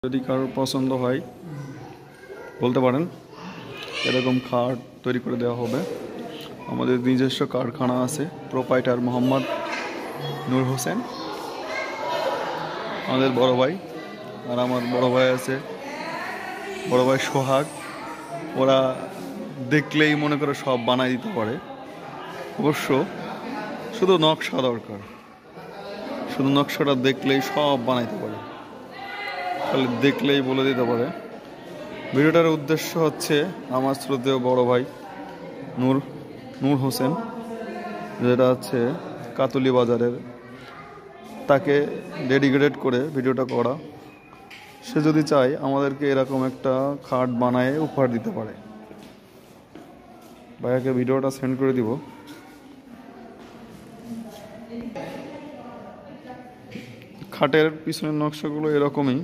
যদি কারোর পছন্দ হয় বলতে পারেন, এরকম খাট তৈরি করে দেওয়া হবে। আমাদের নিজস্ব কারখানা আছে, প্রোপাইটার মোহাম্মদ নূর হোসেন, আমাদের বড় ভাই। আর আমার বড় ভাই আছে, বড় ভাই সোহাগ। ওরা দেখলেই মনে করে সব বানাই দিতে পারে। অবশ্য শুধু নকশা দরকার, শুধু নকশাটা দেখলেই সব বানাইতে পারে, খালি দেখলেই বলে দিতে পারে। ভিডিওটার উদ্দেশ্য হচ্ছে আমার শ্রদ্ধেয় বড় ভাই নূর হোসেন, যেটা হচ্ছে কাতুলি বাজারের, তাকে ডেডিকেটেড করে ভিডিওটা করা। সে যদি চায় আমাদেরকে এরকম একটা খাট বানায় উপহার দিতে পারে। ভাইয়াকে ভিডিওটা সেন্ড করে দিব। খাটের পিছনের নকশাগুলো এরকমই।